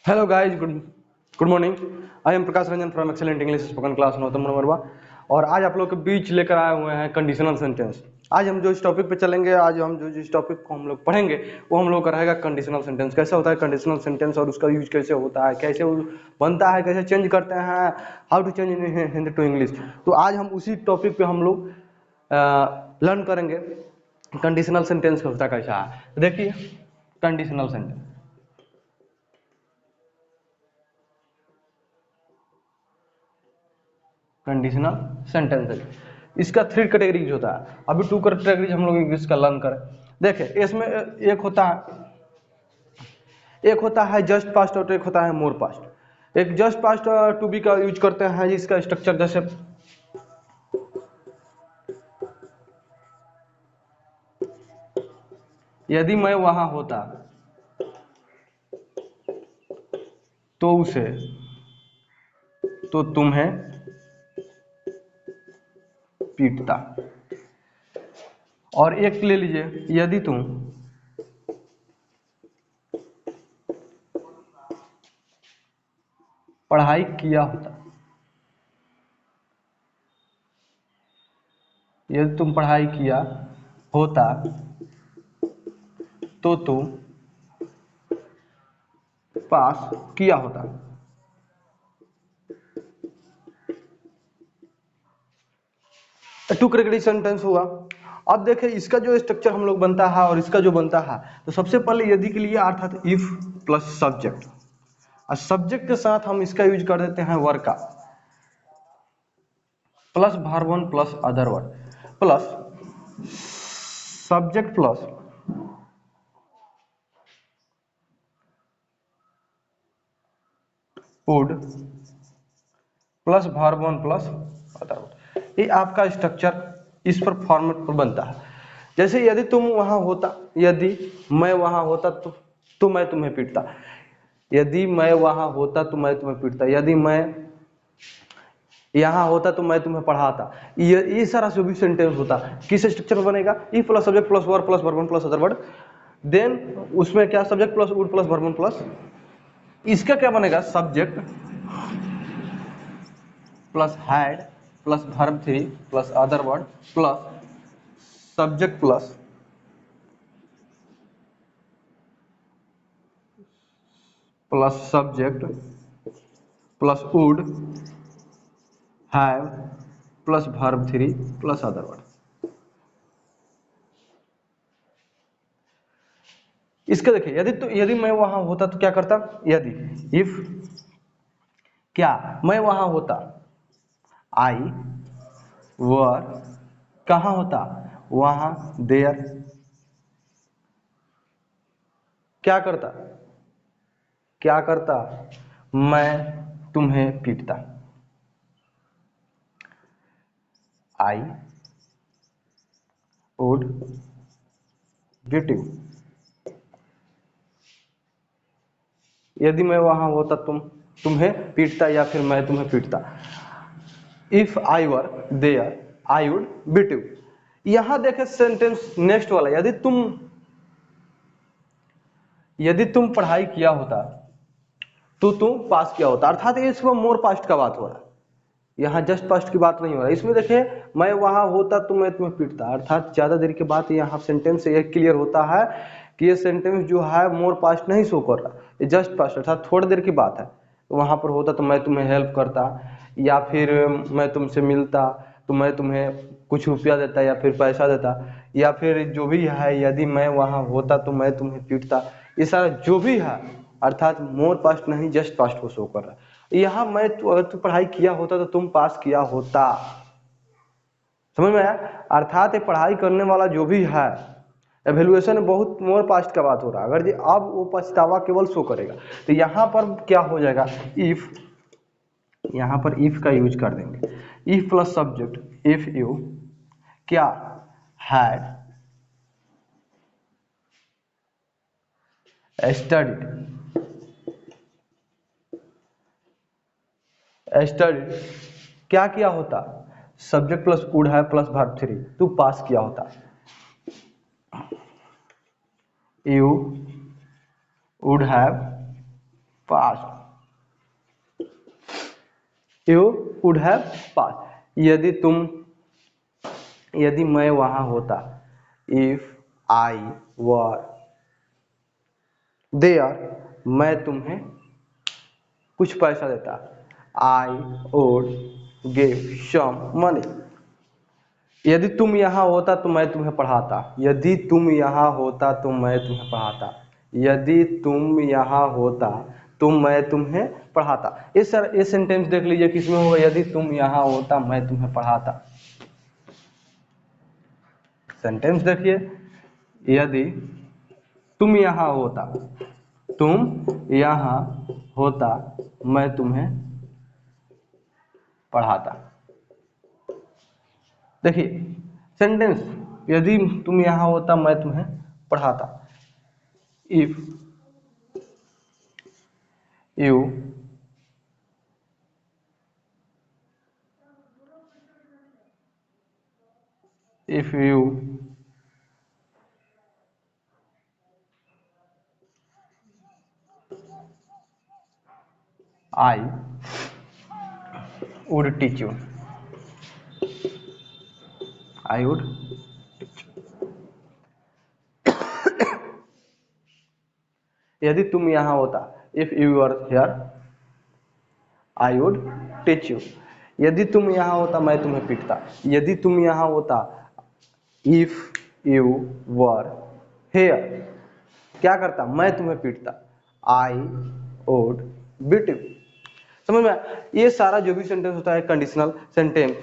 Hello guys, good morning. I am Prakash Ranjan from excellent English spoken class Nautam Manorwa. और आज आप लोग के बीच लेकर आए हुए हैं कंडीशनल सेंटेंस। आज हम जो इस टॉपिक पे चलेंगे, आज हम जो जिस टॉपिक को हम लोग पढ़ेंगे वो हम लोग का रहेगा कंडीशनल सेंटेंस। कैसे होता है कंडीशनल सेंटेंस और उसका यूज कैसे होता है, कैसे वो बनता है, कैसे चेंज करते हैं, how to change in Hindi to English. तो आज हम उसी टॉपिक पे हम लोग लर्न करेंगे कंडीशनल सेंटेंस होता कैसा है। देखिए कंडीशनल सेंटेंस, कंडीशनल सेंटेंसेस इसका थ्री कैटेगरीज होता है। अभी टू कैटेगरीज हम लोग इंग्लिश का लर्न करें। देखिए इसमें एक होता है जस्ट पास्ट और एक होता है मोर पास्ट। एक जस्ट पास्ट टू बी का यूज करते हैं जिसका स्ट्रक्चर जैसे यदि मैं वहां होता तो उसे, तो तुम्हें पीटता। और एक ले लीजिए, यदि तुम पढ़ाई किया होता, यदि तुम पढ़ाई किया होता तो तुम पास किया होता। टू कैटेगरी सेंटेंस हुआ। अब देखिए इसका जो स्ट्रक्चर हम लोग बनता है और इसका जो बनता है, तो सबसे पहले यदि के लिए अर्थात इफ प्लस सब्जेक्ट, और सब्जेक्ट के साथ हम इसका यूज कर देते हैं वर्ब का, plus verb one plus other word, plus subject plus would plus verb one plus other word. ये आपका स्ट्रक्चर इस पर फॉर्मेट पर बनता है। जैसे यदि तुम वहां होता, यदि मैं वहां होता तो मैं तुम्हें पीटता। यदि मैं वहां होता तो मैं तुम्हें पीटता। यदि मैं यहाँ होता तो मैं तुम्हें पढ़ाता। ये सारा जो भी सेंटेंस होता किस स्ट्रक्चर में बनेगा, ई plus subject plus verb plus verb one plus other word, then उसमें क्या subject plus would plus verb one plus, इसका क्या बनेगा subject plus had plus verb three plus other word plus subject plus subject plus would have plus verb three plus other word. इसका देखिए यदि मैं वहां होता तो क्या करता, यदि इफ क्या मैं वहां होता, आई वर कहां होता, वहां, देयर क्या करता, क्या करता, मैं तुम्हें पीटता। I would beat you. यदि मैं वहां होता तुम्हें पीटता या फिर मैं तुम्हें पीटता। If I were there I would beat you. यहां देखे सेंटेंस नेक्स्ट वाला, यदि तुम पढ़ाई किया होता तो तुम पास किया होता, अर्थात ये इसमें मोर पास्ट का बात हो रहा है। यहाँ जस्ट पास्ट की बात नहीं हो रहा है। इसमें देखिए मैं वहां होता तो मैं तुम्हें पीटता, अर्थात ज्यादा देर के बाद यहाँ सेंटेंस से यह क्लियर होता है कि ये सेंटेंस जो है मोर पास्ट नहीं शो कर रहा, ये जस्ट पास्ट अर्थात थोड़ी देर की बात है। वहां पर होता तो मैं तुम्हें हेल्प करता, या फिर मैं तुमसे मिलता तो मैं तुम्हें कुछ रुपया देता या फिर पैसा देता, या फिर जो भी है यदि मैं वहां होता तो मैं तुम्हें पीटता। ये सारा जो भी है अर्थात मोर पास्ट नहीं जस्ट पास्ट को शो कर रहा है। यहाँ मैं अगर तू पढ़ाई किया होता तो तुम पास किया होता। समझ में आया? अर्थात ये पढ़ाई करने वाला जो भी है, एवेल्युएशन में बहुत मोर पास्ट का बात हो रहा है। अगर जी अब वो पछतावा केवल शो करेगा तो यहाँ पर क्या हो जाएगा, इफ, यहाँ पर इफ का यूज कर देंगे। If plus subject, if you क्या हैड स्टडीड क्या किया होता, सब्जेक्ट प्लस वुड है प्लस वर्ब थ्री, तू पास किया होता। You would have past, you would have past. यदि मैं वहां होता, इफ आई वर देयर, मैं तुम्हें कुछ पैसा देता, I would give some money. यदि तुम यहाँ होता तो मैं तुम्हें पढ़ाता, यदि तुम यहाँ होता तो मैं तुम्हें पढ़ाता, यदि तुम यहाँ होता तो मैं तुम्हें पढ़ाता। ये सेंटेंस देख लीजिए किसमें होगा, यदि तुम यहाँ होता मैं तुम्हें पढ़ाता। सेंटेंस देखिए, यदि तुम यहाँ होता, तुम यहाँ होता मैं तुम्हें पढ़ाता। देखिए सेंटेंस, यदि तुम यहाँ होता मैं तुम्हें पढ़ाता, if you I would teach you, I would teach you। यदि तुम यहाँ होता, if you are here I would teach you. यदि तुम यहाँ होता मैं तुम्हें पीटता, यदि तुम यहाँ होता, इफ यू वर हियर, क्या करता, मैं तुम्हें पीटता, आई वुड बीट यू। समझ में? ये सारा जो भी सेंटेंस होता है कंडीशनल सेंटेंस,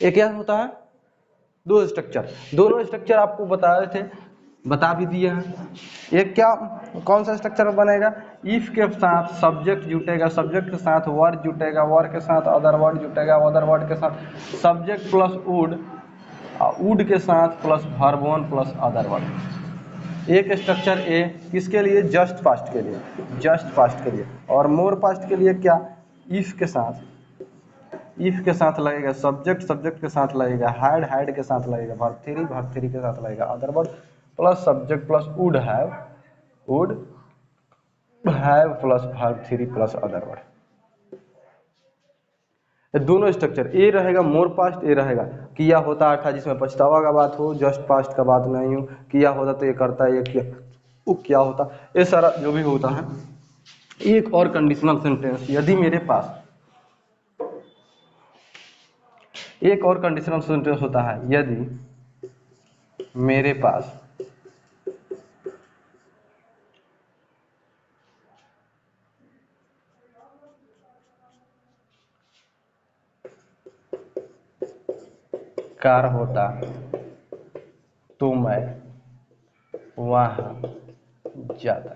ये क्या होता है, दो स्ट्रक्चर। दोनों स्ट्रक्चर आपको बताए थे, बता भी दिए हैं। ये क्या, कौन सा स्ट्रक्चर बनेगा, इफ के साथ सब्जेक्ट जुटेगा, सब्जेक्ट के साथ वर्ड जुटेगा, वर्ड के साथ अदर वर्ड जुटेगा, अदर वर्ड के साथ सब्जेक्ट प्लस वुड, वुड के साथ plus verb one plus other word. एक स्ट्रक्चर ए किसके लिए, जस्ट पास्ट के लिए, जस्ट पास्ट के लिए। और मोर पास्ट के लिए क्या, इफ के साथ, इफ के साथ लगेगा सब्जेक्ट, सब्जेक्ट के साथ लगेगा हैड, हैड के साथ लगेगा वर्ब थ्री के साथ लगेगा other word plus subject plus would have plus verb three plus other word. दोनों स्ट्रक्चर, ए रहेगा मोर पास्ट, ए रहेगा किया होता अर्थात जिसमें पछतावा का बात हो, जस्ट पास्ट का बात नहीं हो, किया होता तो ये करता, ये किया वो क्या होता, ये सारा जो भी होता है। एक और कंडीशनल सेंटेंस, यदि मेरे पास, एक और कंडीशनल सेंटेंस होता है, यदि मेरे पास कार होता तो मैं वहां जाता।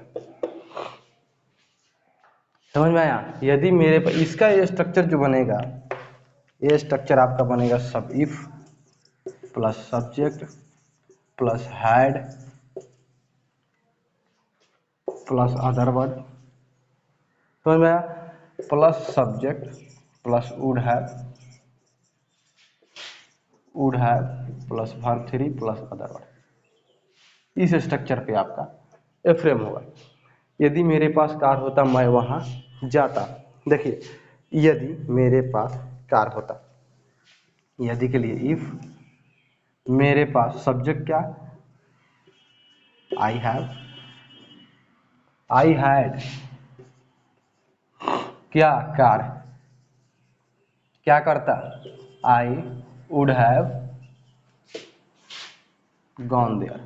समझ में आया? यदि मेरे पास, इसका ये स्ट्रक्चर जो बनेगा, ये स्ट्रक्चर आपका बनेगा सब if plus subject plus had plus other word, समझ में आया, plus subject plus would have plus verb three plus other word. इस स्ट्रक्चर पे आपका एफ्रेम होगा। यदि मेरे पास कार होता मैं वहां जाता। देखिए, यदि मेरे पास कार होता, यदि के लिए इफ, मेरे पास सब्जेक्ट क्या, आई हैव, आई हैड, क्या कार, क्या करता, I would have gone there.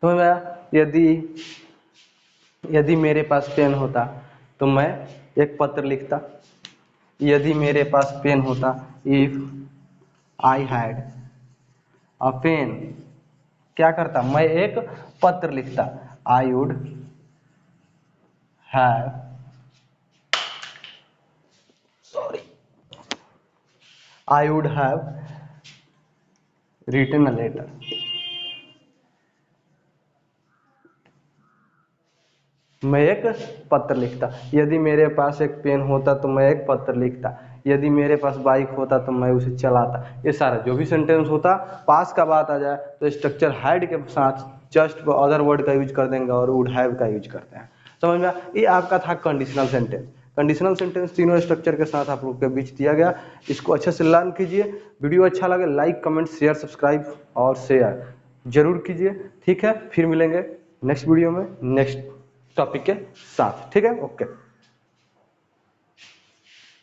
तो यदि मेरे पास पेन होता तो मैं एक पत्र लिखता, यदि मेरे पास पेन होता, if I had a pen, क्या करता, मैं एक पत्र लिखता, I would have, I would have written a letter. मैं एक पत्र लिखता, यदि मेरे पास एक पेन होता तो मैं एक पत्र लिखता, यदि मेरे पास बाइक होता तो मैं उसे चलाता। ये सारा जो भी सेंटेंस होता, पास का बात आ जाए तो स्ट्रक्चर हैड के साथ जस्ट अदर वर्ड का यूज कर देंगे और वुड हैव का यूज करते हैं। समझ में ये आपका था कंडीशनल सेंटेंस। कंडीशनल सेंटेंस तीनों स्ट्रक्चर के साथ आप लोग के बीच दिया गया। इसको अच्छे से लर्न कीजिए। वीडियो अच्छा लगे लाइक कमेंट शेयर सब्सक्राइब और शेयर जरूर कीजिए। ठीक है, फिर मिलेंगे नेक्स्ट वीडियो में नेक्स्ट टॉपिक के साथ। ठीक है, ओके।